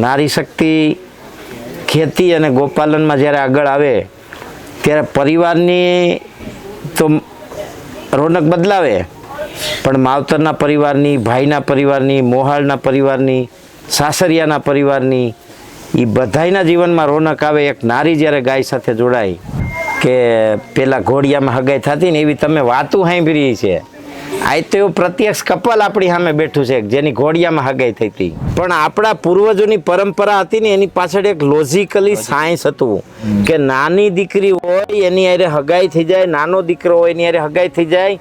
નારી શક્તિ ખેતી અને ગોપાલનમાં જ્યારે આગળ આવે ત્યારે પરિવારની તો રોનક બદલાવે, પણ માવતરના પરિવારની, ભાઈના પરિવારની, મોહાળના પરિવારની, સાસરિયાના પરિવારની, એ બધાયના જીવનમાં રોનક આવે. એક નારી જ્યારે ગાય સાથે જોડાય કે પેલા ઘોડિયામાં હગાઈ થતી ને એવી તમે વાતું સાંભળી છે. આ તો એવું પ્રત્યક્ષ કપલ આપણી સામે બેઠું છે જેની ઘોડિયામાં હગાઈ થઈ હતી. પણ આપણા પૂર્વજોની પરંપરા હતી ને એની પાછળ એક લોજિકલી સાયન્સ હતું કે નાની દીકરી હોય એની હારે હગાઈ થઈ જાય, નાનો દીકરો હોય એની હારે હગાઈ થઈ જાય.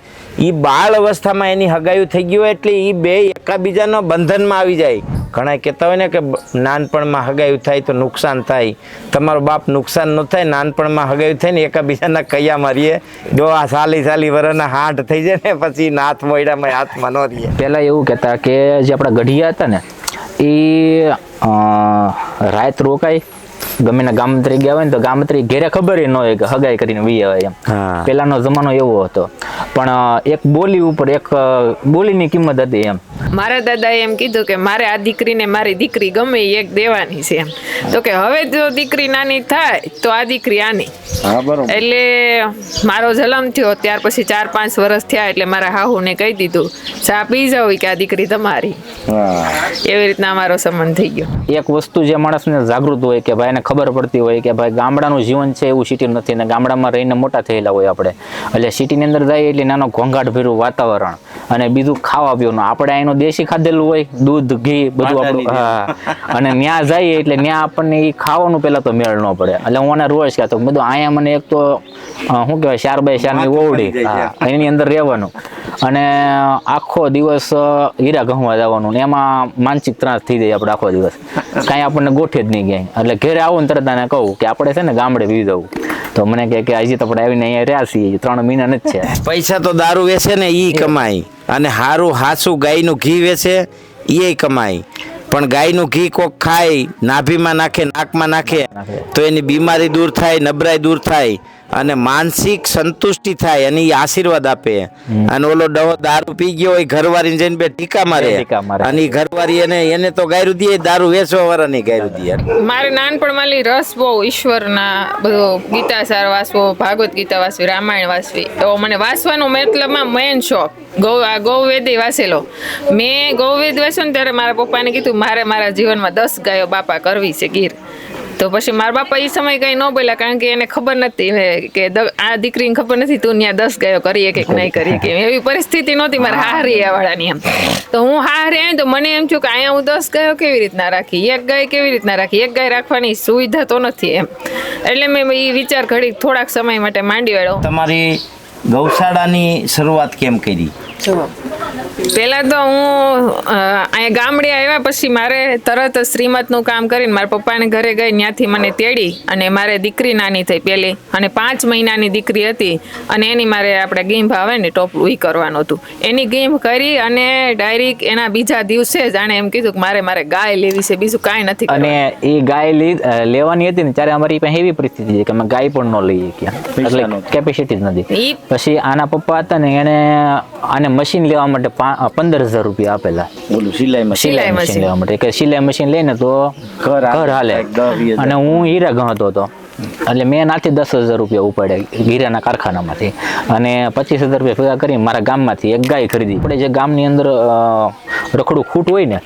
એ બાળ અવસ્થામાં એની હગાઈ થઈ ગયું એટલે એ બે એકાબીજાના બંધનમાં આવી જાય. ઘણા કહેતા હોય ને કે નાનપણમાં હગાઈ થાય તો નુકસાન થાય. તમારો બાપ નુકસાન ન થાય, નાનપણમાં હગાઈ થાય ને એકાબીજાના કૈયા મારીએ. જો આ સાલી વર્ષના હાથ થઈ જાય ને પછી નાથ મોયડામાં હાથમાં ન રહીએ. પહેલાં એવું કહેતા કે જે આપણા ગઢિયા હતા ને એ રાત રોકાય, ગમે ના ગામત્રી ગયા હોય ને તો ગામત્રી ઘેરે ખબર ન હોય કે હગાઈ કરીને વી આવે એમ. પેલાનો જમાનો એવો હતો. પણ એક બોલી ઉપર એક બોલીની કિંમત હતી એમ. મારા દાદાએ એમ કીધું કે મારે આ દીકરીને મારી દીકરી ગમે એક દેવાની છે એમ. તો કે હવે જો દીકરી નાની થાય તો આ દીકરી આની. એટલે મારો જન્મ થયો ત્યાર પછી 4-5 વર્ષ થયા એટલે મારા હાહુને કહી દીધું ચા પી જાવ કે આ દીકરી તમારી. એવી રીતના અમારો સંબંધ થઈ ગયો. એક વસ્તુ જે માણસને જાગૃત હોય કે ભાઈ એને ખબર પડતી હોય કે ભાઈ ગામડાનું જીવન છે એવું સિટી નથી ને ગામડામાં રહીને મોટા થયેલા હોય આપણે. એટલે સિટીની અંદર જાય એટલે નાનો ઘોંઘાટ ભર્યું વાતાવરણ અને બીજું ખાવા પીવાનું આપણે અહીંનું દેશી ખાધેલું હોય, દૂધ ઘી બધું આપણું. અને ત્યાં જઈએ એટલે ત્યાં આપણને એ ખાવાનું પેલા તો મેળ ન પડે. એટલે હું મને રોજ કહેતો બધું અહીંયા મને એક તો શું કહેવાય 4x4 ની ઓવડી એની અંદર રહેવાનું અને આખો દિવસ હીરા ઘઉંવા જવાનું ને એમાં માનસિક ત્રાસ થઈ જાય આપણે આખો દિવસ. કાંઈ આપણને ગોઠે જ નહીં ક્યાંય. એટલે ઘરે આવું ને તરત આને કહું કે આપણે છે ને ગામડે વી જવું. તો મને કહે કે હજી તો આપણે આવીને અહીંયા રહ્યા છીએ 3 મહિના જ છે. પૈસા તો દારૂ વેચે ને ઈ કમાય અને હારું હાસું ગાયનું ઘી વેચે એ કમાય. પણ ગાયનું ઘી કોક ખાય, નાભીમાં નાખે, નાકમાં નાખે તો એની બીમારી દૂર થાય, નબળાઈ દૂર થાય અને માનસિક સંતુષ્ટિ થાય અને એ આશીર્વાદ આપે. અને ઓલો દારૂ પી ગયો હોય ઘરવાળીને જઈને બે ટીકા મારે અને ઘરવાળી એને તો ગાયરું દે, દારૂ વેચવા વાળા નહીં ગાયરું દે. મારે નાનપણમાં રસ બહુ ઈશ્વરના બધો ગીતા સાર વાંચવો, ભાગવત ગીતા વાંચવી, રામાયણ વાંચવી. તો મને વાંચવાનો મતલબમાં મેન શોખ. ગૌવેદ વાંચેલો. મેં ગૌવેદ વાંચ્યો ને ત્યારે મારા પપ્પાને કીધું મારે મારા જીવનમાં 10 ગાયો બાપા કરવી છે ગીર. તો પછી મારા બાપા એ સમય કઈ ન બોલ્યા કારણ કે એને ખબર નથી કે આ દીકરીને ખબર નથી તું ત્યાં 10 ગાયો કરીએ કે નહીં કરીએ કે એવી પરિસ્થિતિ નહોતી મારા હાહરિયા વાળાની એમ. તો હું હાહરી આવી તો મને એમ થયું કે અહીંયા હું 10 ગાયો કેવી રીતના રાખી, એક ગાય કેવી રીતના રાખી, એક ગાય રાખવાની સુવિધા તો નથી એમ. એટલે મેં એ વિચાર ઘડી થોડાક સમય માટે માંડી વાળો. તમારી ગૌશાળાની શરૂઆત કેમ કરી? પહેલા તો હું અહીંયા ગામડે આવ્યા પછી મારે તરત શ્રીમતનું કામ કરીને મારા પપ્પાને ઘરે ગઈ, ત્યાંથી મને તેડી અને મારે દીકરી નાની થઈ પહેલી અને 5 મહિનાની દીકરી હતી અને એની મારે આપણે ગીંભ આવે ને ટોપલું એ કરવાનું હતું. એની ગીંભ કરી અને ડાયરેક્ટ એના બીજા દિવસે જ આણે એમ કીધું કે મારે ગાય લેવી છે, બીજું કાંઈ નથી. અને એ ગાય લેવાની હતી ને ત્યારે અમારી પાસે એવી પરિસ્થિતિ છે કે અમે ગાય પણ ન લઈએ ક્યાં, એટલે કેપેસિટી જ નથી. પછી આના પપ્પા હતા ને એને આને મશીન લેવા માટે 15,000 રૂપિયા આપેલા સિલાઈ મશીન લેવા માટે કે સિલાઈ મશીન લઈને તો ઘર હાલે. અને હું હીરા ગણતો હતો એટલે મેં નાથી 10,000 રૂપિયા ઉપાડ્યા હીરાના કારખાનામાંથી અને 25,000 રૂપિયા ભેગા કરી મારા ગામમાંથી એક ગાય ખરીદી. આપણે જે ગામની અંદર રખડું ખૂટ હોય ને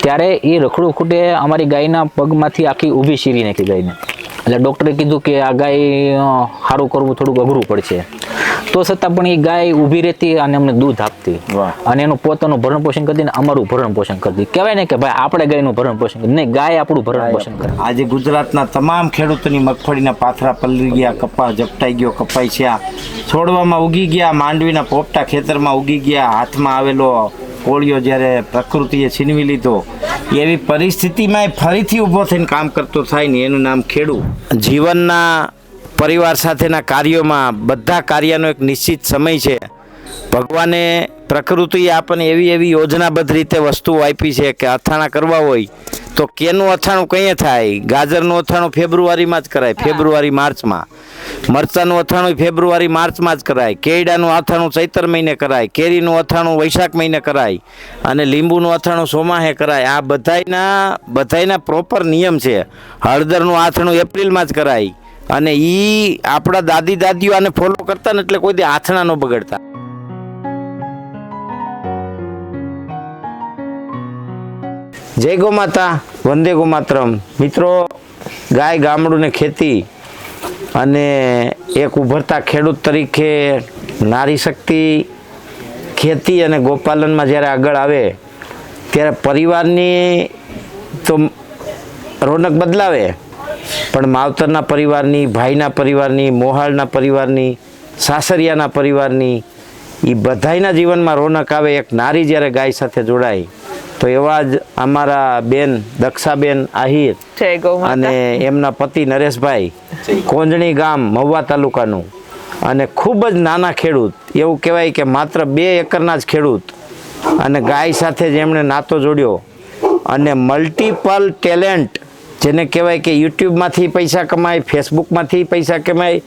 ત્યારે એ રખડું ખૂટે અમારી ગાયના પગમાંથી આખી ઊભી શીરી નાખી ગાયને. એટલે ડૉક્ટરે કીધું કે આ ગાય સારું કરવું થોડુંક અઘરું પડશે. તો છતાં પણ એ ગાય ઊભી રહેતી અને અમને દૂધ આપતી અને એનું પોતાનું ભરણ પોષણ કરતી ને અમારું ભરણ પોષણ કરતી. કહેવાય ને કે ભાઈ આપણે ગાયનું ભરણ પોષણ કરતી, નહીં ગાય આપણું ભરણ પોષણ કરે. આજે ગુજરાતના તમામ ખેડૂતોની મગફળીના પાથરા પલળી ગયા, કપાસ ઝપટાઈ ગયો, કપાઈ છે, છોડવામાં ઉગી ગયા, માંડવીના પોપટા ખેતરમાં ઉગી ગયા, હાથમાં આવેલો કોળિયો જ્યારે પ્રકૃતિએ છીનવી લીધો એવી પરિસ્થિતિમાં ફરીથી ઊભો થઈને કામ કરતો થાય ને એનું નામ ખેડૂત. જીવનના પરિવાર સાથેના કાર્યોમાં બધા કાર્યનો એક નિશ્ચિત સમય છે ભગવાને પ્રકૃતિએ આપણને એવી એવી યોજનાબદ્ધ રીતે વસ્તુઓ આપી છે કે અથાણા કરવા હોય તો કેનું અથાણું કઈએ થાય? ગાજરનું અથાણું ફેબ્રુઆરીમાં જ કરાય, ફેબ્રુઆરી માર્ચમાં. મરચાનું અથાણું ફેબ્રુઆરી માર્ચમાં જ કરાય. કેળાનું અથાણું ચૈતર મહિને કરાય. કેરીનું અથાણું વૈશાખ મહિને કરાય. અને લીંબુનું અથાણું ચોમાહે કરાય. આ બધાયના પ્રોપર નિયમ છે. હળદરનું અથાણું એપ્રિલમાં જ કરાય. અને એ આપણા દાદીઓ આને ફોલો કરતા ને એટલે કોઈ દી આથણા ન બગડતા. જય ગૌ માતા, વંદે ગૌ માતરમ. મિત્રો, ગાય, ગામડું ને ખેતી અને એક ઉભરતા ખેડૂત તરીકે નારી શક્તિ ખેતી અને ગોપાલનમાં જ્યારે આગળ આવે ત્યારે પરિવારની તો રોનક બદલાવે, પણ માવતરના પરિવારની, ભાઈના પરિવારની, મોહાળના પરિવારની, સાસરિયાના પરિવારની, એ બધાયના જીવનમાં રોનક આવે એક નારી જ્યારે ગાય સાથે જોડાય. તો એવા જ અમારા બેન દક્ષાબેન આહિર અને એમના પતિ નરેશભાઈ, કોંજણી ગામ મહુવા તાલુકાનું, અને ખૂબ જ નાના ખેડૂત, એવું કહેવાય કે માત્ર 2 એકરના જ ખેડૂત, અને ગાય સાથે જ એમણે નાતો જોડ્યો અને મલ્ટિપલ ટેલેન્ટ, જેને કહેવાય કે યુટ્યુબમાંથી પૈસા કમાય, ફેસબુકમાંથી પૈસા કમાય,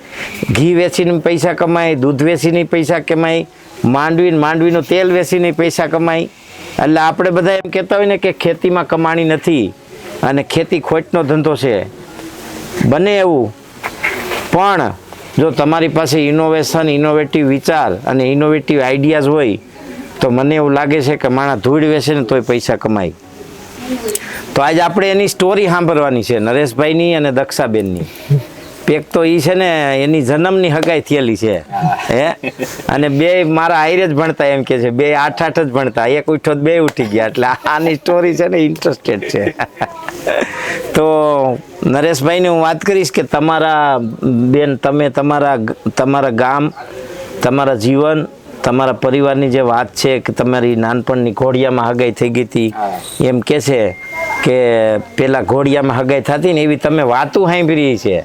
ઘી વેચીને પૈસા કમાય, દૂધ વેચીને પૈસા કમાય, માંડવીનું તેલ વેચીને પૈસા કમાય. એટલે આપણે બધા એમ કહેતા હોય ને કે ખેતીમાં કમાણી નથી અને ખેતી ખોટનો ધંધો છે. બને એવું, પણ જો તમારી પાસે ઇનોવેશન, ઇનોવેટિવ વિચાર અને ઇનોવેટિવ આઈડિયાઝ હોય તો મને એવું લાગે છે કે માણસ ધૂળ વેચે ને તોય પૈસા કમાય. તો આજે આપણે એની સ્ટોરી સાંભળવાની છે, નરેશભાઈની અને દક્ષાબેનની. એક તો એ છે ને એની જન્મની હગાઈ થયેલી છે હે, અને 2 મારા આયરે જ ભણતા, એમ કે છે 2 8 જ ભણતા, એક ઉઠ્યો 2 ઉઠી ગયા. એટલે આની સ્ટોરી છે ને ઇન્ટરેસ્ટેડ છે. તો નરેશભાઈને હું વાત કરીશ કે તમારા બેન, તમે તમારા ગામ, તમારા જીવન, તમારા પરિવારની જે વાત છે કે તમારી નાનપણની ઘોડિયામાં હગાઈ થઈ ગઈ હતી, એમ કે છે કે પેલા ઘોડિયામાં હગાઈ થતી ને એવી તમે વાતું સાંભળી છે.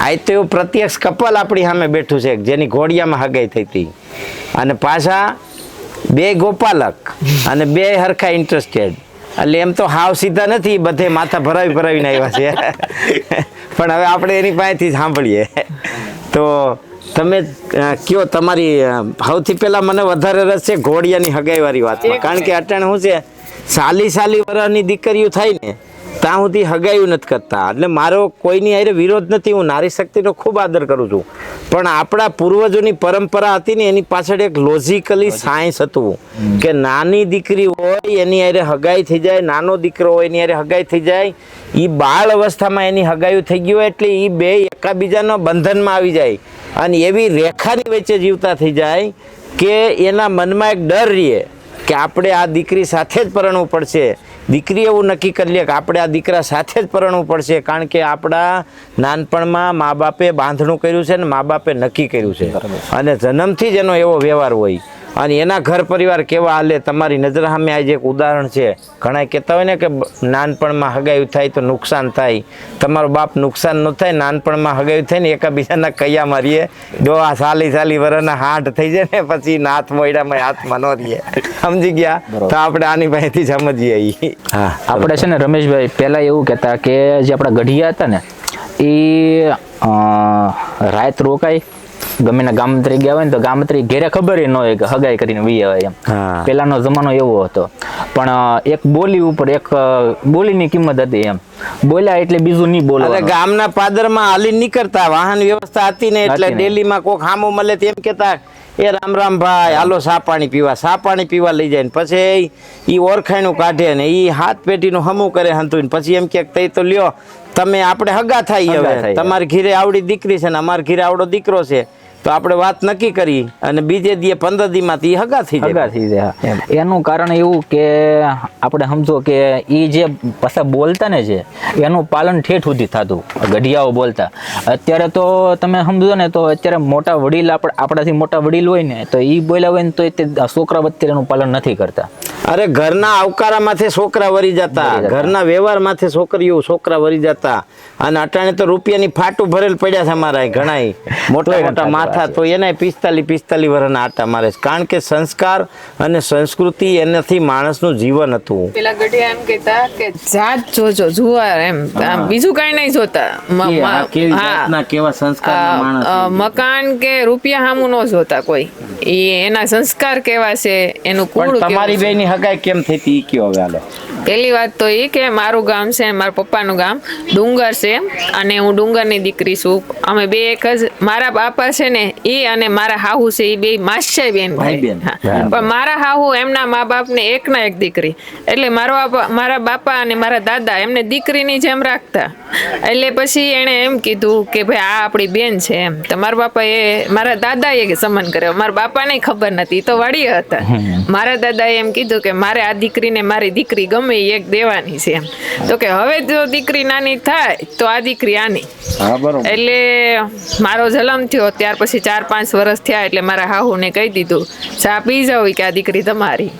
આ તો એવું પ્રત્યક્ષ કપલ આપણી સામે બેઠું છે જેની ઘોડિયામાં હગાઈ થઈ હતી, અને પાછા 2 ગોપાલક અને 2 હરખા ઇન્ટરેસ્ટેડ. એટલે એમ તો હાવ સીધા નથી, બધે માથા ભરાવીને આવ્યા છે. પણ હવે આપણે એની પાસેથી સાંભળીએ. તો તમે કયો, તમારી સૌથી પહેલા મને વધારે રસ છે ઘોડિયાની હગાઈ વાળી વાતમાં, કારણ કે અટાણે શું છે, સાલી વર્ષની દીકરીઓ થાય ને ત્યાં સુધી હગાયું નથી કરતા. એટલે મારો કોઈની હારે વિરોધ નથી, હું નારી શક્તિનો ખૂબ આદર કરું છું, પણ આપણા પૂર્વજોની પરંપરા હતી ને એની પાછળ એક લોજિકલી સાયન્સ હતું કે નાની દીકરી હોય એની હારે હગાઈ થઈ જાય, નાનો દીકરો હોય એની હારે હગાઈ થઈ જાય. એ બાળ અવસ્થામાં એની હગાયું થઈ ગયું એટલે એ 2 એકાબીજાનો બંધનમાં આવી જાય અને એવી રેખાની વચ્ચે જીવતા થઈ જાય કે એના મનમાં એક ડર રહે કે આપણે આ દીકરી સાથે જ પરણવું પડશે. દીકરી એવું નક્કી કરી લે કે આપણે આ દીકરા સાથે જ પરણવું પડશે, કારણ કે આપણા નાનપણમાં મા બાપે બાંધણું કર્યું છે ને મા બાપે નક્કી કર્યું છે, અને જન્મથી જ એનો એવો વ્યવહાર હોય. અને એના ઘર પરિવાર કેવા હાલે તમારી નજર સામે આજે એક ઉદાહરણ છે. ઘણા કહેતા હોય ને કે નાનપણમાં હગાયું થાય તો નુકસાન થાય, તમારો બાપ નુકસાન ન થાય, નાનપણમાં હગાયું થાય ને એકાબીજાના કૈયા મારીએ, ડોહા સાલી વર્ષના હાથ થઈ જાય ને પછી નાથ મોયડામાં હાથમાં ન રહીએ. સમજી ગયા? તો આપણે આની પાસેથી સમજીએ. હા, આપણે છે ને રમેશભાઈ પહેલા એવું કહેતા કે જે આપણા ગઢિયા હતા ને એ રાત રોકાય, ગમે ના ગામત્રી ગયા હોય ને તો ગામત્રી ઘેરે ખબર ન હોય કે હગાઈ કરીને વી આવે એમ. પેલાનો જમાનો એવો હતો. પણ એક બોલી ઉપર એક બોલીની કિંમત હતી એમ, બોલ્યા એટલે બીજું નહીં બોલવાનું. ગામના પાદરમાં હાલી નીકળતા, વાહન વ્યવસ્થા હતી ને એટલે ડેલીમાં કોક હામો મળે તેમ કેતા એ રામ ભાઈ હાલો સા પાણી પીવા લઈ જાય ને પછી એ ઓળખાણું કાઢે ને એ હાથ પેટીનું હમું કરે હંતું, પછી એમ કે તઈ તો લ્યો તમે આપણે હગા થાય, હવે તમારી ઘીરે આવડી દીકરી છે ને અમારા ઘીરે આવડો દીકરો છે, તો આપણે વાત નક્કી કરી અને બીજે દી 15 દીમાં હગા થઈ જાય. એનું કારણ એવું કે આપણે સમજો કે એ જે પાછા બોલતા ને છે એનું પાલન ઠેઠ સુધી થતું, ગઢિયાઓ બોલતા. અત્યારે તો તમે સમજો ને તો અત્યારે મોટા વડીલ આપણાથી મોટા વડીલ હોય ને તો એ બોલ્યા હોય ને તો તે છોકરા અત્યારે એનું પાલન નથી કરતા. અરે ઘરના આવકારા માથે છોકરા વરી જતા, ઘરના વ્યવહાર માથે છોકરા વરી જતા, અને અટાણે તો રૂપિયાની ફાટું ભરેલ પડ્યા છે અમારા ઘણાય મોટા મોટા માથા, તો એના 45 વર્ષના આટા મારે છે. કારણ કે સંસ્કાર અને સંસ્કૃતિ એનાથી માણસનું જીવન હતું. પેલા ગઢિયા એમ કહેતા કે જાત જોજો જુવાર એમ, આમ બીજું કઈ નહીં જોતા. કેવા સંસ્કાર મકાન કે રૂપિયા સામું ન જોતા કોઈ, એના સંસ્કાર કેવા છે, એનું કુળ. તમારી બેની હગાઈ કેમ થઈ હતી ઈ કયો હવે હાલો. પહેલી વાત તો એ કે મારું ગામ છે, મારા પપ્પાનું ગામ ડુંગર છે, અને હું ડુંગરની દીકરી છું. અમે બે એક જ, મારા બાપા છે ને એ અને મારા હાહુ છે એ બે માસ્યાઈ બેન ભાઈ. પણ મારા હાહુ એમના મા બાપ ને એકના એક દીકરી, એટલે મારા બાપા અને મારા દાદા એમને દીકરીની જેમ રાખતા. એટલે પછી એને એમ કીધું કે ભાઈ આ આપણી બેન છે એમ. તો મારા બાપા મારા દાદાએ સન્માન કર્યો, મારા બાપાને ખબર નથી, તો વાડીએ હતા. મારા દાદાએ એમ કીધું કે મારે આ દીકરીને મારી દીકરી ગમે એક દેવાની છે એમ. તો કે હવે જો દીકરી નાની થાય તો આ દીકરી આની. એટલે મારો જન્મ થયો ત્યાર પછી 4-5 વર્ષ થયા એટલે મારા હાહુને કહી દીધું ચા પી જાવ કે આ દીકરી તમારી.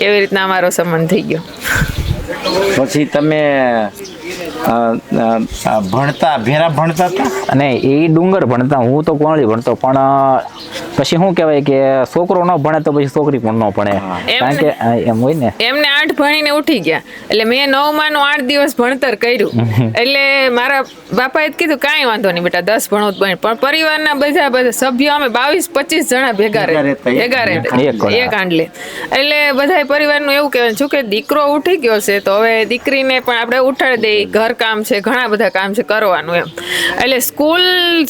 એવી રીતના અમારો સંબંધ થઈ ગયો. પછી તમે ભણતા હતા? અને એ ડુંગર ભણતા, હું તો કોણલી ભણતો, પણ પછી શું કહેવાય કે છોકરો ન ભણે તો પછી છોકરી પણ ન ભણે, કારણ કે એમ હોય ને. એમને 8 ભણીને ઉઠી ગયા, એટલે મેં 9માં નું 8 દિવસ ભણતર કર્યું. એટલે મારા બાપાએ કીધું કાંઈ વાંધો નહીં બેટા, 10 ભણો તો ભણ. પણ પરિવારના બધા સભ્યો અમે 22-25 જણા ભેગા રહેતા એક આંડલે. એટલે બધા પરિવારનું એવું કહેવાય છું કે દીકરો ઉઠી ગયો છે તો હવે દીકરીને પણ આપણે ઉઠાડી દઈએ, ઘર કામ છે, ઘણા બધા કામ છે કરવાનું એમ. એટલે સ્કૂલ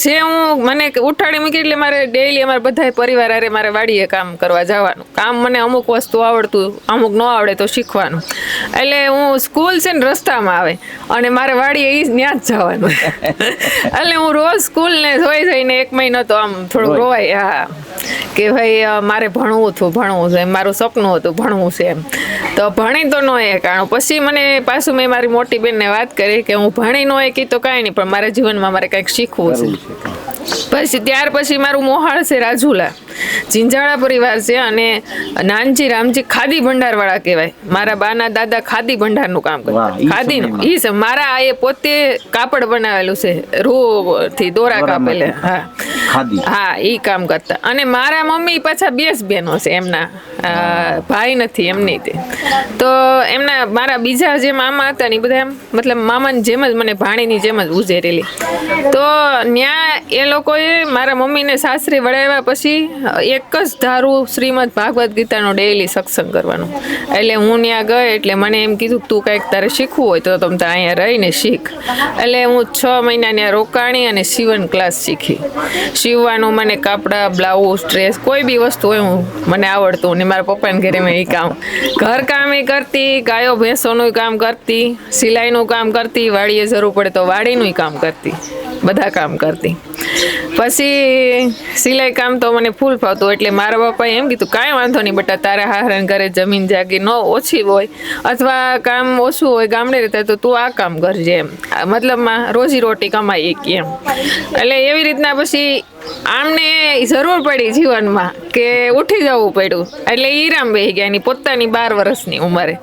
છે, હું મને ઉઠાડી મૂકી એટલે મારે ડેઈલી અમારે બધા પરિવાર હારે મારે વાડીએ કામ કરવા જવાનું. કામ મને અમુક વસ્તુ આવડતું, અમુક ન આવડે તો શીખવાનું. એટલે હું સ્કૂલ છે ને રસ્તામાં આવે અને મારે વાડીએ ત્યાં જ જવાનું. એટલે હું રોજ સ્કૂલને જોઈ જઈને 1 મહિનો તો આમ થોડું રોવાય, હા, કે ભાઈ મારે ભણવું છે, મારું સપનું હતું ભણવું છે એમ. તો ભણી તો ન કારણ પછી મને પાછું મેં મારી મોટી બેનને વાત કરી કે હું ભણી ન એકી તો કાંઈ નહીં, પણ મારા જીવનમાં મારે કંઈક શીખવું છે. પછી ત્યાર પછી મારું મોહાળ છે રાજુલા, ઝીંઝાળા પરિવાર છે, અને નાનજી રામજી ખાદી ભંડાર વાળા કહેવાય. મારા બાના દાદા ખાદી ભંડારનું કામ કરે, ખાદીનું ઈ છે. મારા આ પોતે કાપડ બનાવેલું છે, રૂ થી દોરા કાપેલા, હા ઈ કામ કરતા. અને મારા મમ્મી પાછા 2 બહેનો છે, એમના ભાઈ નથી એમની તે. તો એમના મારા બીજા જે મામા હતા ને બધા એમ મતલબ મામાની જેમ જ મને ભાણીની જેમ જ ઉજેરેલી. તો ત્યાં એ લોકોએ મારા મમ્મીને સાસરે વળાવ્યા પછી એક જ ધારું શ્રીમદ ભાગવત ગીતાનો ડેઈલી સત્સંગ કરવાનું. એટલે હું ત્યાં ગઈ એટલે મને એમ કીધું તું કંઈક તારે શીખવું હોય તો તમે અહીંયા રહીને શીખ. એટલે હું 6 મહિના ત્યાં રોકાણી અને સીવણ ક્લાસ શીખી. સીવવાનું મને કાપડા, બ્લાઉઝ, ડ્રેસ, કોઈ બી વસ્તુ હોય મને આવડતું. ને મારા પપ્પાને ઘરે મેં એ કામ, ઘર કામ એ કરતી, ગાયો ભેંસોનું કામ કરતી, સિલાઈનું કામ કરતી, વાડીએ જરૂર પડે તો વાડીનું કામ કરતી, બધા કામ કરતી. પછી સિલાઈ કામ તો મને ફૂલ ફાવતું. એટલે મારા પપ્પાએ એમ કીધું કાંઈ વાંધો નહીં બેટા, તારા હાહરાને ઘરે જમીન જાગી ન ઓછી હોય અથવા કામ ઓછું હોય ગામડે રહેતા તો તું આ કામ કરજે એમ, મતલબમાં રોજી રોટી કમાઈ એક એમ. એટલે એવી રીતના પછી આમને જરૂર પડી જીવનમાં કે ઉઠી જવું પડ્યું. એટલે ઈરામ બેસી ગયા એની પોતાની 12 વર્ષની ઉંમરે,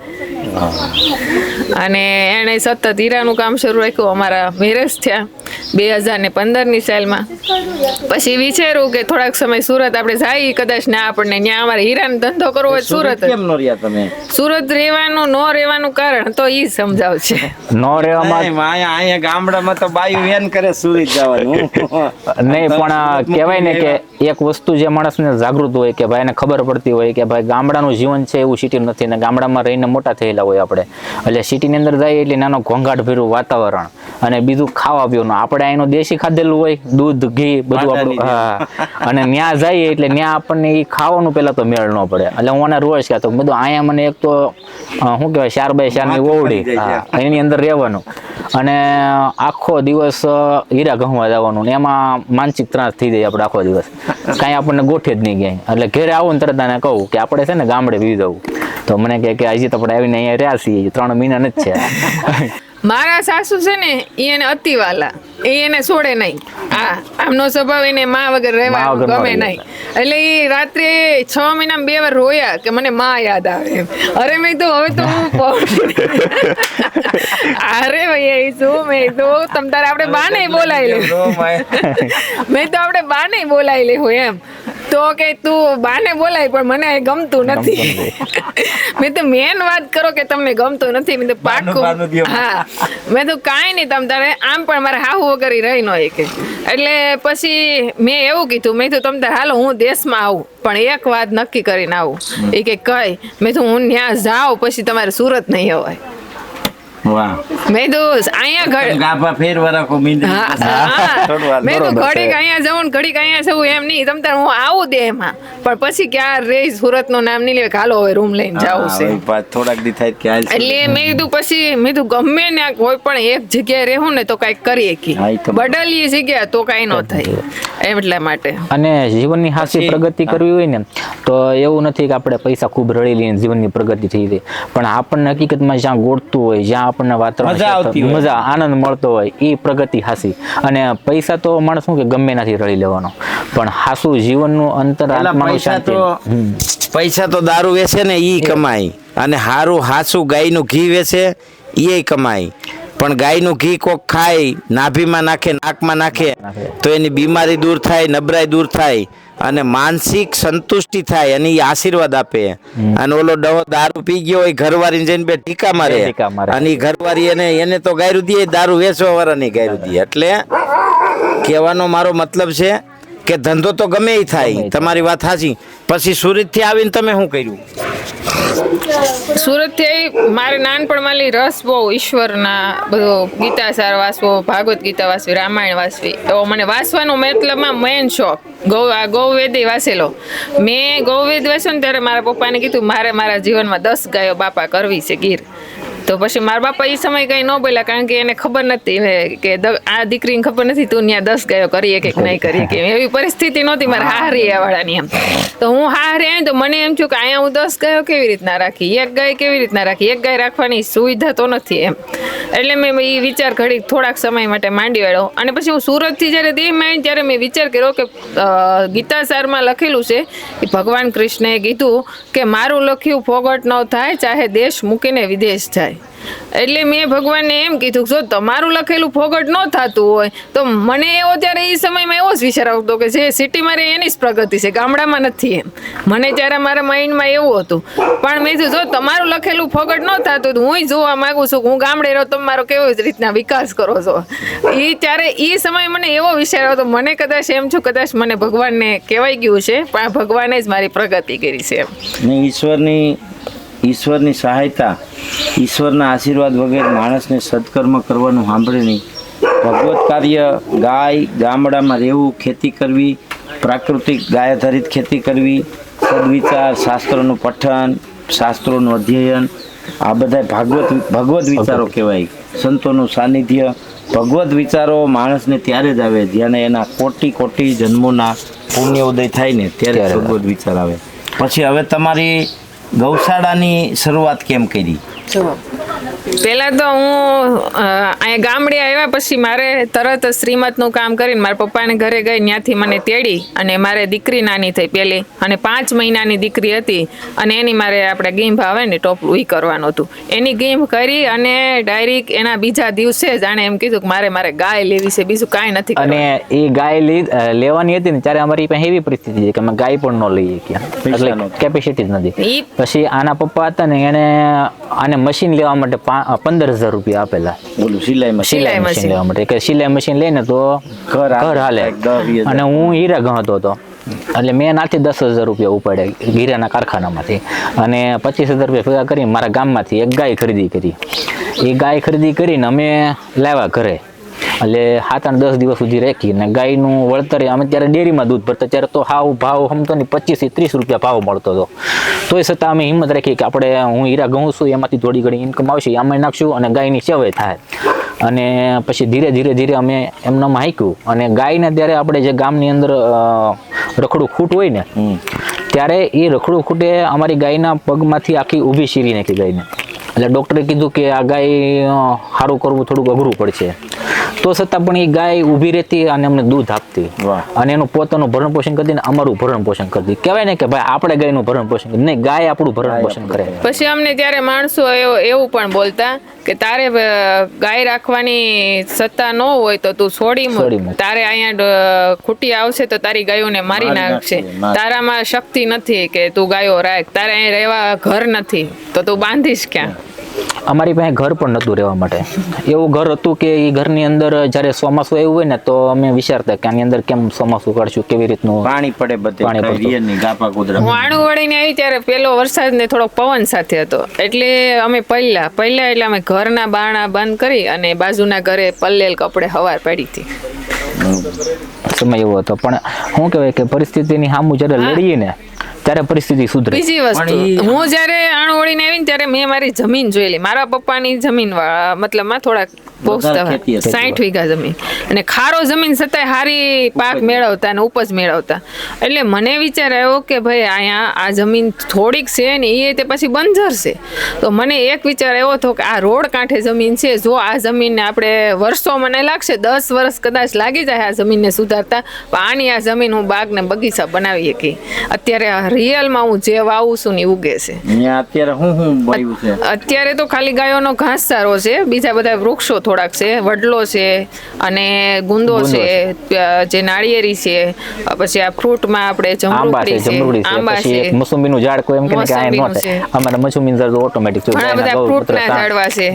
અને એણે સતત હીરાનું કામ શરૂ રાખ્યું. અમારા મેરેજ થયા 2015ની સાલમાં. પછી વિચાર્યું કે થોડાક સમય સુરત આપણે જઈએ, કદાચ ને આપણને ત્યાં અમારે હીરાનો ધંધો કરવો હોય સુરત. કેમ ન રહ્યા તમે? સુરત રહેવાનું ન રહેવાનું કારણ તો ઈ સમજાવશે. ન રહેવામાં અહીંયા ગામડામાં તો બાયું વેન કરે સુરત જવાનું નહીં, પણ કહેવાય ને કે એક વસ્તુ જે માણસને જાગૃત હોય કે ભાઈ એને ખબર પડતી હોય કે ભાઈ ગામડાનું જીવન છે એવું સિટી નથી, ને ગામડામાં રહીને મોટા થયેલા હોય આપણે. એટલે સિટીની અંદર જાય એટલે નાનો ઘોંઘાટ ભર્યું વાતાવરણ, અને બીજું ખાવા પીવાનું આપણે અહીંનું દેશી ખાધેલું હોય, દૂધ ઘી બધું આપણું. હા, અને ત્યાં જઈએ એટલે ત્યાં આપણને એ ખાવાનું પહેલા તો મેળ ન પડે. એટલે હું આને રોજ કહેતો બધું અહીંયા મને એક તો શું કહેવાય 4x4ની ઓવડી, એની અંદર રહેવાનું, અને આખો દિવસ હીરા ઘઉંમાં જવાનું, ને એમાં માનસિક ત્રાસ થઈ જાય આપણે આખો દિવસ, કાંઈ આપણને ગોઠે જ નહીં ક્યાંય. એટલે ઘરે આવું ને તરત આને કહું કે આપણે છે ને ગામડે વી જવું, તો મને કહે કે હજી તો આપણે આવીને અહીંયા રહ્યા છીએ, 3 મહિના જ છે. મારા સાસુ છે ને એ એને અતિવાલા, એ એને છોડે નહીં. હા, આમનો સ્વભાવ એને માં વગર રહેવા માં વગર ન ગમે રહેવાય. નહીં. એટલે એ રાત્રે 6 મહિનામાં 2 વાર રોયા કે મને માં યાદ આવે એમ. અરે મેં તો હવે તો હું અરે ભાઈ એ શું મેં તો તમ તારે આપણે બાને બોલાવી લે મેં તો આપણે બાને બોલાવી લે હોય એમ. તો કે તું બાને બોલાય પણ મને આ ગમતું નથી. મેં તો મેન વાત કરો કે તમને ગમતું નથી. મેં તો પાક્કું હા મેં તો કાંઈ નહીં તમ તારે આમ પણ મારે હાહુ વગર ઈ રહી ન કે. એટલે પછી મેં એવું કીધું મેં તો તમ તારે હાલો હું દેશમાં આવું પણ એક વાત નક્કી કરીને આવું. એ કે કઈ? મેં તો હું ત્યાં જાઉં પછી તમારે સુરત નહીં અવાય. વાહ, મેં તો અહીંયા ગાભા ફેરવા રાખો મીંડી. મેં તો ઘડીક અહીંયા જવું ને ઘડીક અહીંયા જવું એમ નહીં. તમ તારે હું આવું દે એમાં પણ પછી ક્યાં રહી સુરત નું નામ નહીં લે હાલો હવે રૂમ લઈને જાવું છે. થોડાક દી થાય કે હાલ. એટલે મેં કીધું પછી મેં કીધું ગમે ને કોઈ પણ એક જગ્યાએ રહેવું ને તો કઈક કરીએ કે હા, ઈ તો બદલીએ જગ્યા તો કઈ ન થાય એટલા માટે. અને જીવનની હાસી પ્રગતિ કરવી હોય ને તો એવું નથી કે આપણે પૈસા ખૂબ રળી લઈને જીવનની પ્રગતિ થઈ જાય, પણ આપણને હકીકતમાં જ્યાં ગોળતું હોય, જ્યાં આપણને વાતાવરણ મજા આનંદ મળતો હોય એ પ્રગતિ હાસી. અને પૈસા તો માણસ શું કે ગમે નથી રળી લેવાનો, પણ હાસું જીવનનું અંતર આત્માનું શાંતિ. પૈસા તો દારૂ વેચે ને ઈ કમાય, અને હારું હાસું ગાયનું ઘી વેચે એ કમાય. પણ ગાયનું ઘી કોક ખાય, નાભીમાં નાખે, નાકમાં નાખે તો એની બીમારી દૂર થાય, નબળાઈ દૂર થાય અને માનસિક સંતુષ્ટિ થાય અને એ આશીર્વાદ આપે. અને ઓલો ડવો દારૂ પી ગયો હોય ઘરવાળીને જઈને બે ટીકા મારે અને એ ઘરવાળી એને તો ગાયરું દે, દારૂ વેચવા વાળાની ગાયરું દે. એટલે કહેવાનો મારો મતલબ છે કે ધંધો તો ગમે એ થાય, તમારી વાત સાચી. પછી સુરત થી આવીને તમે શું કર્યું? સુરત થી મારે નાનપણમાં રસ બહુ ઈશ્વરના બધો ગીતા સાર વાંચવો, ભાગવત ગીતા વાંચવી, રામાયણ વાંચવી. એવો મને વાંચવાનો મતલબમાં મેન શોખ. ગૌવેદ વાંચેલો. મેં ગૌવેદ વાંચ્યો ને ત્યારે મારા પપ્પાને કીધું મારે મારા જીવનમાં 10 ગાયો બાપા કરવી છે ગીર. તો પછી મારા બાપા એ સમય કઈ ન બોલ્યા, કારણ કે એને ખબર નથી કે આ દીકરીને ખબર નથી તું ત્યાં 10 ગાયો કરીએ કે નહીં કરીએ કે એવી પરિસ્થિતિ નહોતી મારે હારી વાળાની એમ. તો હું હારે આવી તો મને એમ થયું કે અહીંયા હું 10 ગાયો કેવી રીતના રાખી, એક ગાય કેવી રીતના રાખી, એક ગાય રાખવાની સુવિધા તો નથી એમ. એટલે મેં એ વિચાર ઘડી થોડાક સમય માટે માંડી વાળ્યો. અને પછી હું સુરતથી જ્યારે દેહમાં આવી ત્યારે મેં વિચાર કર્યો કે ગીતા સારમાં લખેલું છે એ ભગવાન કૃષ્ણએ કીધું કે મારું લખ્યું ફોગટ ન થાય, ચાહે દેશ મૂકીને વિદેશ જાય. એટલે મેં ભગવાનને એમ કીધું જો તમારું લખેલું ફોગટ ન થતું હોય તો મને એવો ત્યારે એ સમયમાં એવો જ વિચાર આવતો કે જે સિટીમાં રહે એની જ પ્રગતિ છે, ગામડામાં નથી એમ. મને ત્યારે મારા માઇન્ડમાં એવું હતું. પણ મેં કીધું જો તમારું લખેલું ફોગટ ન થતું તો હું જોવા માંગુ છું કે હું ગામડે રહું, તમારો કેવો રીતના વિકાસ કરો છો. એ ત્યારે એ સમય મને એવો વિચાર આવતો. મને કદાચ એમ છું કદાચ મને ભગવાનને કહેવાય ગયું છે પણ ભગવાને જ મારી પ્રગતિ કરી છે એમ. ઈશ્વરની સહાયતા, ઈશ્વરના આશીર્વાદ વગર માણસને સત્કર્મ કરવાનું સાંભળે નહીં. ભગવત કાર્ય, ગાય, ગામડામાં રહેવું, ખેતી કરવી, પ્રાકૃતિક ગાય આધારિત ખેતી કરવી, સદવિચાર, શાસ્ત્રોનું પઠન, શાસ્ત્રોનું અધ્યયન, આ બધા ભગવત વિચારો કહેવાય. સંતોનું સાનિધ્ય, ભગવત વિચારો માણસને ત્યારે જ આવે જ્યારે એના કોટી જન્મોના પુણ્ય ઉદય થાય ને ત્યારે ભગવત વિચાર આવે. પછી હવે તમારી ગૌશાળાની શરૂઆત કેમ કરી? પહેલા તો હું અહીંયા ગામડે આવ્યા પછી મારે તરત શ્રીમતનું કામ કરીને મારા પપ્પાને ઘરે ગઈ, ત્યાંથી મને તેડી અને મારે દીકરી નાની થઈ પહેલી અને 5 મહિનાની દીકરી હતી અને એની મારે આપણે ગીંભ આવે ને ટોપલું ઈ કરવાનું હતું. એની ગીંભ કરી અને ડાયરેક્ટ એના બીજા દિવસે જ આણે એમ કીધું કે મારે ગાય લેવી છે, બીજું કાંઈ નથી. અને એ ગાય લેવાની હતી ને ત્યારે અમારી પાસે એવી પરિસ્થિતિ છે કે અમે ગાય પણ ન લઈએ ક્યાં, એટલે કેપેસિટી જ નથી. પછી આના પપ્પા હતા ને એને આને મશીન લેવા માટે 15,000 રૂપિયા આપેલા, સિલાઈ મશીન લેવા માટે. કે સિલાઈ મશીન લઈને તો ઘર હાલે. અને હું હીરા ગણતો હતો એટલે મેં નાથી 10,000 રૂપિયા ઉપાડ્યા હીરાના કારખાનામાંથી અને 25,000 રૂપિયા ભેગા કરી મારા ગામમાંથી એક ગાય ખરીદી કરી. એ ગાય ખરીદી કરીને અમે લાવ્યા ઘરે. એટલે 7-10 દિવસ સુધી રાખી ને ગાયનું વળતર અમે ત્યારે ડેરીમાં દૂધ ભરતા ત્યારે તો હાવ ભાવ સમતો ને 25-30 રૂપિયા ભાવ મળતો હતો. તોય છતાં અમે હિંમત રાખી કે આપણે હું હીરા ઘઉં છું એમાંથી થોડી ઘણી ઇન્કમ આવશે આમાં નાખશું અને ગાયની સેવાય થાય. અને પછી ધીરે અમે એમનામાં હાંક્યું. અને ગાયને ત્યારે આપણે જે ગામની અંદર રખડું ખૂટ હોય ને ત્યારે એ રખડું ખૂટે અમારી ગાયના પગમાંથી આખી ઊભી શીરી નાખી ગાયને. એટલે ડૉક્ટરે કીધું કે આ ગાય સારું કરવું થોડુંક અઘરું પડશે, તો છતાં પણ એ ગાય ઊભી રહેતી અને અમને દૂધ આપતી અને એનું પોતાનું ભરણ પોષણ કરતી ને અમારું ભરણ પોષણ કરતી. કહેવાય ને કે ભાઈ આપણે ગાયનું ભરણ પોષણ કરીએ, નહીં ગાય આપણું ભરણ પોષણ કરે. પછી અમને ત્યારે માણસો એવું પણ બોલતા કે તારે ગાય રાખવાની સત્તા ન હોય તો તું છોડી મૂક, તારે અહીંયા ખૂટી આવશે તો તારી ગાયોને મારી નાખશે, તારામાં શક્તિ નથી કે તું ગાયો રાખ, તારે અહીં રહેવા ઘર નથી તો તું બાંધીશ ક્યાં. અમારી પાસે ઘર પણ નહોતું રહેવા માટે. એવું ઘર હતું કે એ ઘરની અંદર જ્યારે ચોમાસું આવ્યું હોય ને તો અમે વિચારતા કે આની અંદર કેમ ચોમાસું કાઢશું, કેવી રીતનું પાણી પડે બધે. હું આણું વળીને આવી ત્યારે પેલો વરસાદ ને થોડોક પવન સાથે હતો, એટલે અમે પહેલા એટલે અમે ઘરના બારણા બંધ કરી અને બાજુના ઘરે પલ્લેલ કપડે હવાર પડી હતી. સમય એવો હતો. પણ શું કહેવાય કે પરિસ્થિતિની સામું જ્યારે લડીએ ને ત્યારે પરિસ્થિતિ સુધરે. બીજી વસ્તુ, હું જ્યારે આણું વળીને આવી ને ત્યારે મેં મારી જમીન જોયેલી. મારા પપ્પાની જમીન મતલબમાં થોડાક 60 વીઘા જમીન, અને ખારો જમીન છતાંય સારી પાક મેળવતા અને ઉપજ મેળવતા. એટલે મને વિચાર આવ્યો કે ભાઈ અહીંયા આ જમીન થોડીક છે ને એ તે પછી બંજર છે, તો મને એક વિચાર એવો હતો કે આ રોડ કાંઠે જમીન છે, જો આ જમીનને આપણે વર્ષો, મને લાગશે 10 વર્ષ કદાચ લાગી જાય આ જમીનને સુધારતા, પણ આની આ જમીન હું બાગ ને બગીચા બનાવી શકી. અત્યારે રિયલમાં હું જે વાવું છું ને ઉગે છે. અત્યારે તો ખાલી ગાયોનો ઘાસચારો છે, બીજા બધા વૃક્ષો થોડાક છે, વડલો છે અને ગુંદો છે, જે નાળિયેરી છે, પછી આ ફ્રૂટમાં આપણે જમરૂખડી છે, આંબા છે, મોસંબીનું ઝાડ કોઈ એમ કે આ નો થાય, અમારા મોસંબીનું ઝાડ ઓટોમેટિક છે, ઘણા બધા ફ્રૂટના ઝાડવા છે,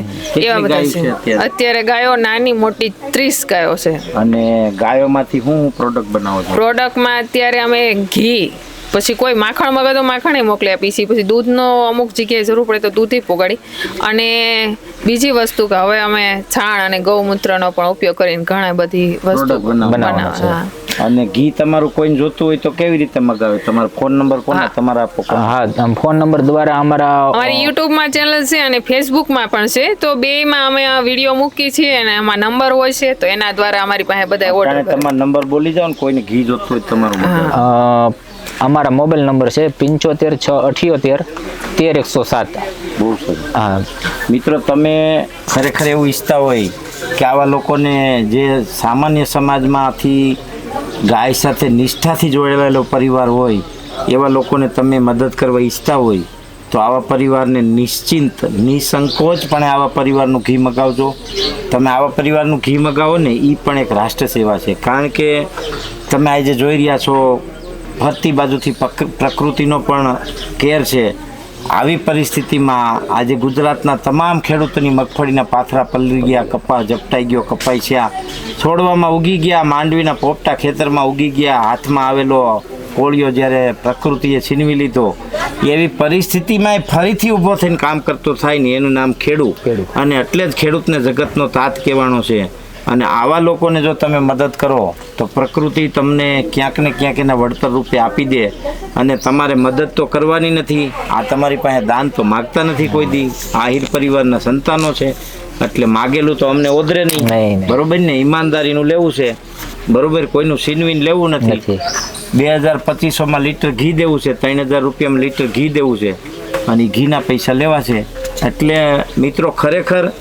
એવા બધા છે. અત્યારે ગાયો નાની મોટી 30 ગાયો છે. અને ગાયોમાંથી હું પ્રોડક્ટ બનાવો છો? પ્રોડક્ટમાં અત્યારે અમે ઘી, પછી કોઈ માખણ મગર તો માખણે મોકલી આપી છે, પછી દૂધનો અમુક જગ્યાએ જરૂર પડે તો દૂધ પોગાડી, અને બીજી વસ્તુ કે હવે અમે છાણ અને ગૌમૂત્રનો પણ ઉપયોગ કરીને ઘણા બધી વસ્તુ બનાવવા. અને ઘી તમારું કોઈને જોતું હોય તો કેવી રીતે મગાવે? તમારો ફોન નંબર કોને તમારા આપો? હા, ફોન નંબર દ્વારા અમારી યુટ્યુબમાં ચેનલ છે અને ફેસબુકમાં પણ છે, તો બેયમાં અમે વિડીયો મૂકી છીએ અને એમાં નંબર હોય છે, તો એના દ્વારા અમારી પાસે બધા ઓર્ડર. તમારો નંબર બોલી જાઓ ને, કોઈને ઘી જોતું હોય તમારું. અમારા મોબાઈલ નંબર છે 75 678 13 107. બહુ સરસ. હા મિત્રો, તમે ખરેખર એવું ઈચ્છતા હોય કે આવા લોકોને જે સામાન્ય સમાજમાંથી ગાય સાથે નિષ્ઠાથી જોડાયેલો પરિવાર હોય, એવા લોકોને તમે મદદ કરવા ઈચ્છતા હોય તો આવા પરિવારને નિશ્ચિંત નિસંકોચપણે આવા પરિવારનું ઘી મગાવજો. તમે આવા પરિવારનું ઘી મગાવો ને, એ પણ એક રાષ્ટ્ર સેવા છે. કારણ કે તમે આજે જોઈ રહ્યા છો ફરતી બાજુથી પ્રકૃતિનો પણ કેર છે. આવી પરિસ્થિતિમાં આજે ગુજરાતના તમામ ખેડૂતોની મગફળીના પાથરા પલળી ગયા, કપાસ ઝપટાઈ ગયો, કપાઈ છે, છોડવામાં ઉગી ગયા, માંડવીના પોપટા ખેતરમાં ઉગી ગયા, હાથમાં આવેલો કોળિયો જ્યારે પ્રકૃતિએ છીનવી લીધો, એવી પરિસ્થિતિમાં ફરીથી ઊભો થઈને કામ કરતો થાય ને, એનું નામ ખેડૂત. અને એટલે જ ખેડૂતને જગતનો તાત કહેવાનો છે. અને આવા લોકોને જો તમે મદદ કરો તો પ્રકૃતિ તમને ક્યાંક ને ક્યાંક એના વળતર રૂપે આપી દે. અને તમારે મદદ તો કરવાની નથી, આ તમારી પાસે દાન તો માગતા નથી કોઈ દી. આહિર પરિવારના સંતાનો છે એટલે માગેલું તો અમને ઓદરે નહીં, બરોબર ને? ઈમાનદારીનું લેવું છે, બરોબર? કોઈનું છીનવીને લેવું નથી. 2025માં લીટર ઘી દેવું છે, 3000 રૂપિયામાં લીટર ઘી દેવું છે, અને ઘીના પૈસા લેવા છે. એટલે મિત્રો, ખરેખર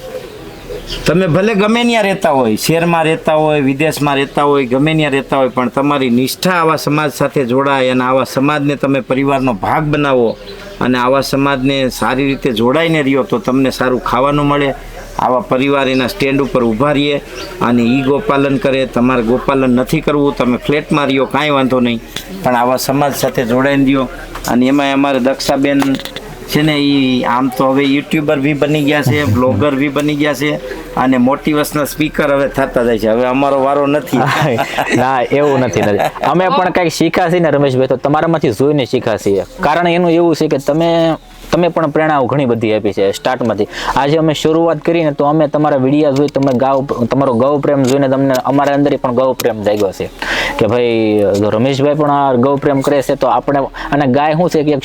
તમે ભલે ગમે ત્યાં રહેતા હોય, શહેરમાં રહેતા હોય, વિદેશમાં રહેતા હોય, ગમે ત્યાં રહેતા હોય, પણ તમારી નિષ્ઠા આવા સમાજ સાથે જોડાય અને આવા સમાજને તમે પરિવારનો ભાગ બનાવો અને આવા સમાજને સારી રીતે જોડાઈને રહ્યો તો તમને સારું ખાવાનું મળે. આવા પરિવાર એના સ્ટેન્ડ ઉપર ઊભા રહીએ અને ઈ ગોપાલન કરે. તમારે ગોપાલન નથી કરવું, તમે ફ્લેટમાં રહ્યો, કાંઈ વાંધો નહીં, પણ આવા સમાજ સાથે જોડાઈને રહ્યો. અને એમાં અમારે દક્ષાબેન છે ને, એ આમ તો હવે યુટ્યુબર બી બની ગયા છે, બ્લોગર બી બની ગયા છે, અને મોટિવેશનલ સ્પીકર હવે થતા જાય છે. હવે અમારો વારો નથી. ના, એવું નથી. અમે પણ કંઈક શીખ્યા છીએ ને રમેશભાઈ, તો તમારામાંથી જોઈને શીખ્યા છીએ. કારણ એનું એવું છે કે તમે પણ પ્રેરણાઓ ઘણી બધી આપી છે સ્ટાર્ટમાંથી. આજે અમે શરૂઆત કરીને તો અમે તમારા વિડીયા જોઈ, તમારો ગૌ પ્રેમ જોઈને તમને અમારા અંદર પણ ગૌ પ્રેમ જાગ્યો છે કે ભાઈ જો રમેશભાઈ પણ આ ગૌ પ્રેમ કરે છે તો આપણે, અને ગાય શું છે કે એક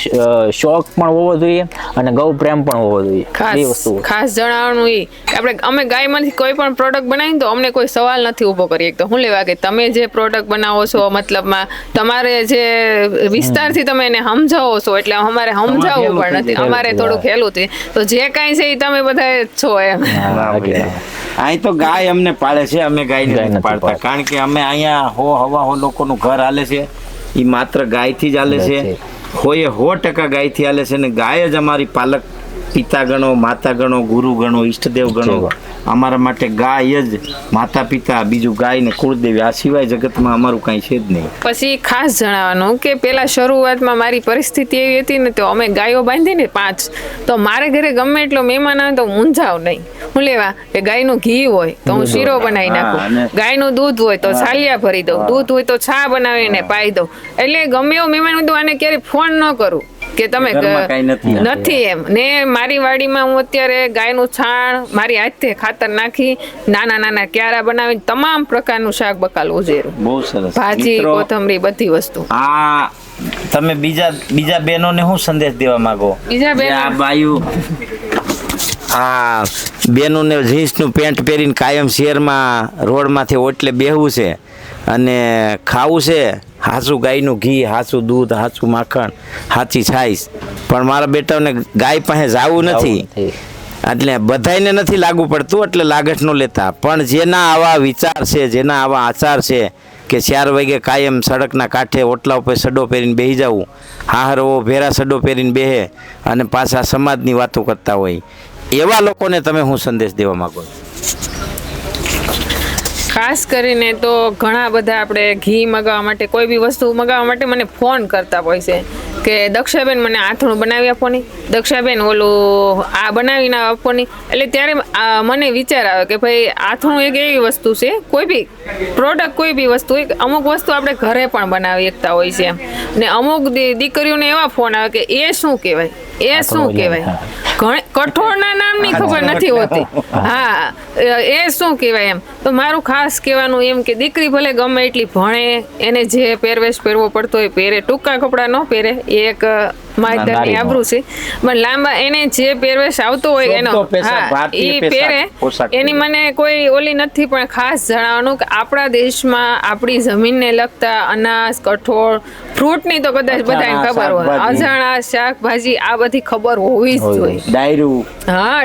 શોખ પણ હોવો જોઈએ અને ગૌ પ્રેમ પણ હોવો જોઈએ. એ વસ્તુ ખાસ જણાવવાનું એ કે અમે ગાયમાંથી કોઈ પણ પ્રોડક્ટ બનાવીને તો અમને કોઈ સવાલ નથી ઊભો કરી શકતો. હું લેવા કે તમે જે પ્રોડક્ટ બનાવો છો, મતલબમાં તમારે જે વિસ્તારથી તમે એને સમજાવો છો, એટલે અમારે સમજાવવું પણ નથી, અમારે થોડું ખેલું છે. તો જે કાંઈ છે એ તમે બધા છો એમ. અહીં તો ગાય અમને પાળે છે, અમે ગાય નથી પાળતા, કારણ કે અમે અહીંયા હવા લોકોનું ઘર હાલે છે એ માત્ર ગાયથી જ હાલે છે. 100% ગાયથી હાલે છે, અને ગાય જ અમારી પાલક, પિતા ગણો, માતા ગણો, ગુરુ ગણો, ઈષ્ટદેવ ગણો. અમારા માટે ગાય જ માતા પિતા, બીજું ગાય ને કુળદેવી, આ સિવાય જગતમાં અમારું કાંઈ છે જ નહીં. પછી ખાસ જણાવવાનું કે પેલા શરૂઆતમાં મારી પરિસ્થિતિ એવી હતી ને, તો અમે ગાયો બાંધીને 5, તો મારે ઘરે ગમે એટલો મહેમાન આવે તો મૂંઝાવ નહીં. હું લેવા કે ગાયનું ઘી હોય તો હું શીરો બનાવી નાખું, ગાયનું દૂધ હોય તો છાલિયા ભરી દઉં, દૂધ હોય તો છા બનાવીને પાઈ દઉં. એટલે ગમે એવો મહેમાન હોય તો આને ક્યારે ફોન ન કરું કે તમે નથી એમ. ને મારી વાડીમાં હું અત્યારે ગાયનું છાણ મારી હાથે ખાતર નાખી નાના ક્યારા બનાવી તમામ પ્રકારનું શાક બકાલ ઉજેરું. બહુ સરસ. ભાજી, કોથમરી, બધી વસ્તુ. આ તમે બીજા બહેનોને શું સંદેશ દેવા માંગો? બીજા બહેનો આ બાયુ આ બેનોને જીન્સનું પેન્ટ પહેરીને કાયમ શહેરમાં રોડમાંથી ઓટલે બેહવું છે અને ખાવું છે હાચું ગાયનું ઘી, હાચું દૂધ, હાચું માખણ, હાચી છાશ, પણ મારા બેટાઓને ગાય પાસે જવું નથી. એટલે બધાયને નથી લાગુ પડતું, એટલે લાગત ન લેતા. પણ જેના આવા વિચાર છે, જેના આવા આચાર છે કે 4 વાગે કાયમ સડકના કાંઠે ઓટલા ઉપર સડો પહેરીને બેસી જવું, હાહરો ભેરા સડો પહેરીને બેહે અને પાછા સમાજની વાતો કરતા હોય, એવા લોકોને તમે શું સંદેશ દેવા માંગો છો? ખાસ કરીને તો ઘણા બધા આપણે ઘી મગાવવા માટે, કોઈ બી વસ્તુ મગાવવા માટે મને ફોન કરતા હોય છે કે દક્ષાબેન મને આથણું બનાવી આપો નહીં, દક્ષાબેન ઓલું આ બનાવીને આપો નહીં. એટલે ત્યારે મને વિચાર આવે કે ભાઈ આથણું એક એવી વસ્તુ છે, કોઈ બી પ્રોડક્ટ, કોઈ બી વસ્તુ, અમુક વસ્તુ આપણે ઘરે પણ બનાવી શકતા હોય છે. ને અમુક દીકરીઓને એવા ફોન આવે કે એ શું કહેવાય, એ શું કહેવાય, કઠોળના નામની ખબર નથી હોતી. હા, એ શું કહેવાય એમ. તો મારું ખાસ કહેવાનું એમ કે દીકરી ભલે ગમે એટલી ભણે, એને જે પહેરવેશ પહેરવો પડતો હોય પહેરે, ટૂંકા કપડાં ન પહેરે, એક માયદાની આબરૂ છે, પણ લાંબા એને જે પહેરવેશ આવતો હોય એનો એ પહેરે, એની મને કોઈ ઓલી નથી. પણ ખાસ જણાવવાનું કે આપણા દેશમાં આપણી જમીનને લગતા અનાજ, કઠોળ, ફ્રૂટની તો કદાચ બધાને ખબર હોય, અજાણા શાકભાજી આ બધી ખબર હોવી જ જોઈએ. ડાયરું, હા,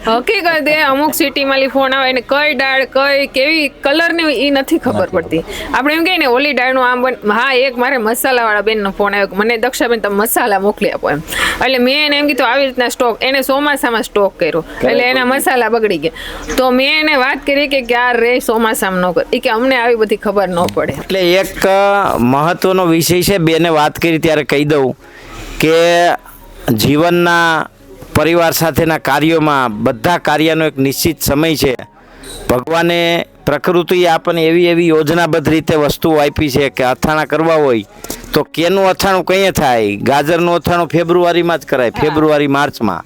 હકીકત એ અમુક સિટીમાં ફોન આવે એને કઈ દાળ, કઈ કેવી કલરની એ નથી ખબર પડતી. આપણે એમ કહીએ ને ઓલી દાળનું આમ બન. હા, એક મારે મસાલાવાળા બેનનો ફોન આવ્યો, મને દક્ષાબેન તમે મસાલા મોકલી આપો એમ. એટલે મેં એને એમ કીધું આવી રીતના સ્ટોક, એને ચોમાસામાં સ્ટોક કર્યો, એટલે એના મસાલા બગડી ગયા. તો મેં એને વાત કરી કે ક્યાર રે ચોમાસામાં ન કર, એ કે અમને આવી બધી ખબર ન પડે. એટલે એક મહત્વનો વિષય છે, બેને વાત કરી ત્યારે કહી દઉં કે જીવનના પરિવાર સાથેના કાર્યોમાં બધા કાર્યનો એક નિશ્ચિત સમય છે. ભગવાને પ્રકૃતિએ આપણને એવી યોજનાબદ્ધ રીતે વસ્તુઓ આપી છે કે અથાણા કરવા હોય તો કેનું અથાણું કઈ થાય? ગાજરનું અથાણું ફેબ્રુઆરીમાં જ કરાય, ફેબ્રુઆરી માર્ચમાં.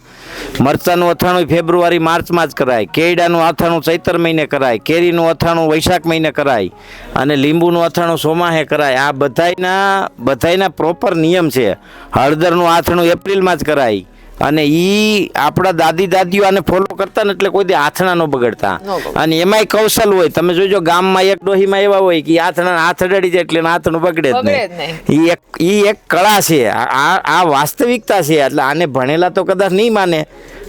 મરચાનું અથાણું ફેબ્રુઆરી માર્ચમાં જ કરાય. કેળાનું અથાણું ચૈતર મહિને કરાય. કેરીનું અથાણું વૈશાખ મહિને કરાય. અને લીંબુનું અથાણું ચોમાહે કરાય. આ બધાયના પ્રોપર નિયમ છે. હળદરનું અથાણું એપ્રિલમાં જ કરાય. અને ઈ આપણા દાદીઓ આને ફોલો કરતા ને, એટલે કોઈ દી આથણા ન બગડતા. અને એમાંય કૌશલ હોય. તમે જોજો ગામમાં એક ડોહીમાં એવા હોય કે આથણા હાથ અડાડી જાય એટલે આથણું બગડે જ નહીં. ઈ એક કળા છે, આ વાસ્તવિકતા છે. એટલે આને ભણેલા તો કદાચ નહીં માને,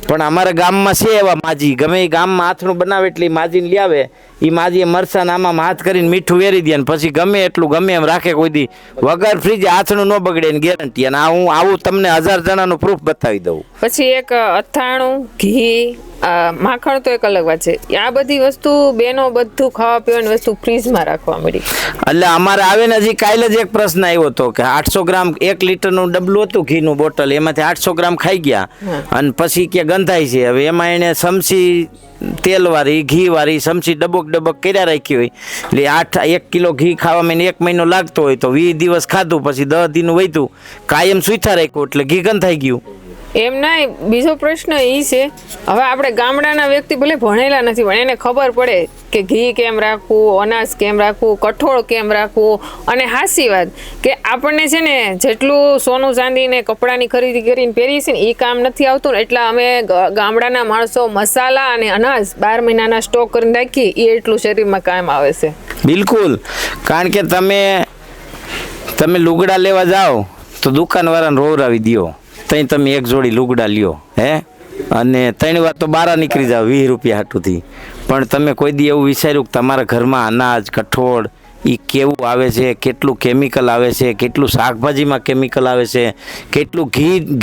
પણ અમારા ગામમાં છે એવા માજી, ગમે એ ગામમાં આથણું બનાવે એટલે માજીને લઈ આવે, એ માજીએ મરચાં આમાં હાથ કરીને મીઠું વેરી દે, પછી ગમે એટલું ગમે એમ રાખે, કોઈ દી વગર ફ્રીજે આથણું ન બગડે એની ગેરંટી. અને હું આવું તમને 1000 જણાનું પ્રૂફ બતાવી દઉં. પછી એક અથાણું, ઘી, માખણ તો એક અલગ વાત છે. આ બધી વસ્તુ બેનો બધું ખાવા પીવાની વસ્તુ ફ્રીજમાં રાખવા મળી. એટલે અમારે આવે ને, હજી કાલે જ એક પ્રશ્ન આવ્યો હતો કે 800 ગ્રામ 1 લીટરનું ડબલું હતું ઘીનું બોટલ, એમાંથી 800 ગ્રામ ખાઈ ગયા અને પછી કે ગંધાય છે. હવે એમાં એને સમસી તેલવાળી, ઘીવાળી સમસી ડબક કર્યા રાખી હોય, એટલે 1 કિલો ઘી ખાવામાં 1 મહિનો લાગતો હોય તો 20 દિવસ ખાધું, પછી 10 દિન વધ્યું, કાયમ સુઈથા રાખ્યું એટલે ઘી ગંધાઈ ગયું. એમ નહીં, બીજો પ્રશ્ન એ છે, હવે આપણે ગામડાના વ્યક્તિ ભલે ભણેલા નથી પણ એને ખબર પડે કે ઘી કેમ રાખવું, અનાજ કેમ રાખવું, કઠોળ કેમ રાખવું. અને હાસી વાત કે આપણને છે ને જેટલું સોનું ચાંદી ને કપડાની ખરીદી કરીને પહેરીએ છીએ ને એ કામ નથી આવતું ને, એટલા અમે ગામડાના માણસો મસાલા અને અનાજ 12 મહિનાના સ્ટોક કરીને રાખીએ, એ એટલું શરીરમાં કામ આવે છે. બિલકુલ, કારણ કે તમે લુગડા લેવા જાઓ તો દુકાનવાળાને રોવરાવી દ્યો, તઈ તમે એક જોડી લુગડા લ્યો હે, અને 3 વાર તો બારા નીકળી જાવ 20 રૂપિયા હાટુથી. પણ તમે કોઈ દી એવું વિચાર્યું કે તમારા ઘરમાં અનાજ કઠોળ એ કેવું આવે છે, કેટલું કેમિકલ આવે છે, કેટલું શાકભાજીમાં કેમિકલ આવે છે, કેટલું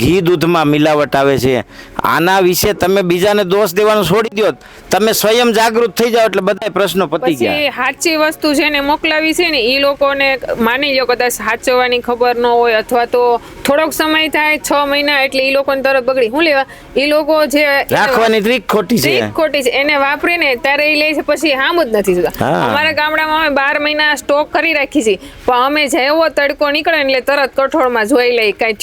ઘી દૂધમાં મિલાવટ આવે છે? આના વિશે તમે બીજાને દોષ દેવાનું છોડી દો, તમે સ્વયં જાગૃત થઈ જાઓ એટલે બધા પ્રશ્નો પતી ગયા. પછી સાચી વસ્તુ છે ને મોકલાવી છે ને એ લોકોને માની લો કદાચ સાચવવાની ખબર ન હોય અથવા તો થોડોક સમય થાય 6 મહિના એટલે એ લોકોને તરત બગડી. શું લેવા એ લોકો જે રાખવાની ટ્રીક ખોટી છે, એને વાપરે ને ત્યારે એ લે છે, પછી હામ જ નથી થતા. અમારા ગામડામાં અમે 12 મહિના સ્ટોક કરી રાખી છે, પણ અમે જેવો તડકો નીકળે એટલે તરત કઠોળમાં જોઈ લઈ કાંઈ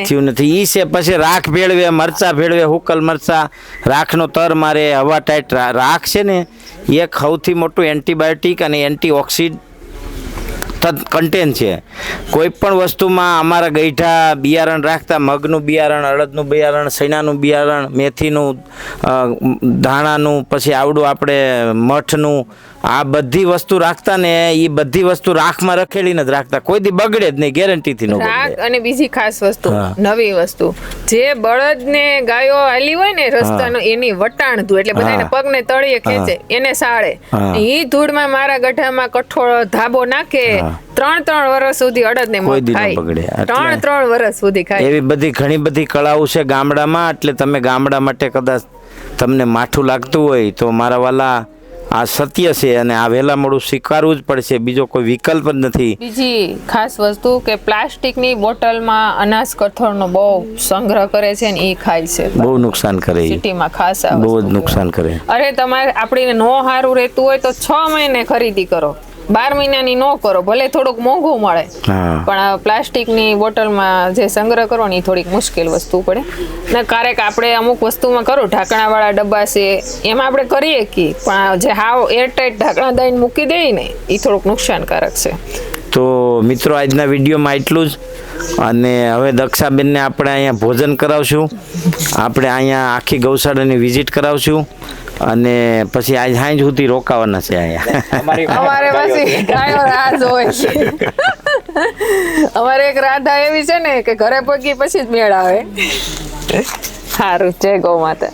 થયું નથી. ઈ છે પછી રાખ ભેળવે, મરચા ભેળવે, હુકલ મરચા, રાખનો તર મારે, હવા ટાઈટ. રાખ છે ને એક સૌથી મોટું એન્ટીબાયોટિક અને એન્ટીઓક્સિડન્ટ કન્ટેન છે. કોઈ પણ વસ્તુમાં અમારા ગઈઢા બિયારણ રાખતા, મગનું બિયારણ, અડદનું બિયારણ, સૈનાનું બિયારણ, મેથીનું, ધાણાનું, પછી આવડું આપણે મઠનું, આ બધી વસ્તુ રાખતા ને એ બધી વસ્તુ રાખમાં રખેલીને જ રાખતા, કોઈ દી બગડે જ નહીં, ગેરંટીથી ન બગડે. અને બીજી ખાસ વસ્તુ, નવી વસ્તુ, જે બળદ ને ગાયો હાલી હોય ને રસ્તાનો એની વટાણ ધૂળ, એટલે બધાને પગને તળિયે ખેંચે, એને સાળે. એ ધૂળમાં મારા ગઢામાં કઠોળ ધાબો નાખે, 3 વર્ષ સુધી અડદ ને મગ ખાય, 3 વર્ષ સુધી ખાય. એવી બધી ઘણી બધી કળાઓ છે ગામડામાં. એટલે તમે ગામડા માટે કદાચ તમને માઠું લાગતું હોય તો મારા વાલા આ સત્ય છે અને આ વહેલા મોડું સ્વીકારવું જ પડશે, બીજો કોઈ વિકલ્પ જ નથી. બીજી ખાસ વસ્તુ કે પ્લાસ્ટિકની બોટલમાં અનાજ કઠોળનો બહુ સંગ્રહ કરે છે ને એ ખાય છે, બહુ નુકસાન કરે, સિટીમાં ખાસ બહુ જ નુકસાન કરે. અરે તમારે આપણીને નો સારું રહેતું હોય તો 6 મહિને ખરીદી કરો, 12 મહિનાની નો કરો, ભલે થોડુંક મોંઘું મળે પણ પ્લાસ્ટિકની બોટલમાં જે સંગ્રહ કરો ને એ થોડીક મુશ્કેલ વસ્તુ પડે ને. ક્યારેક આપણે અમુક વસ્તુમાં કરો, ઢાંકણાવાળા ડબ્બા છે એમાં આપણે કરીએ કે, પણ જે હાવ એરટાઈટ ઢાંકણા દઈને મૂકી દઈએ ને એ થોડુંક નુકસાનકારક છે. તો મિત્રો આજના વિડીયોમાં એટલું જ. અને હવે દક્ષાબેનને આપણે અહીંયા ભોજન કરાવશું, આપણે અહીંયા આખી ગૌશાળાની વિઝિટ કરાવશું અને પછી આજ સાંજ સુધી રોકાવાના છે અહીંયા. અમારે પછી ગાયો રાહ જોવે છે. અમારે એક રાધા એવી છે ને કે ઘરે પગી પછી જ મેળ આવે. સારું, જય ગૌ માતા.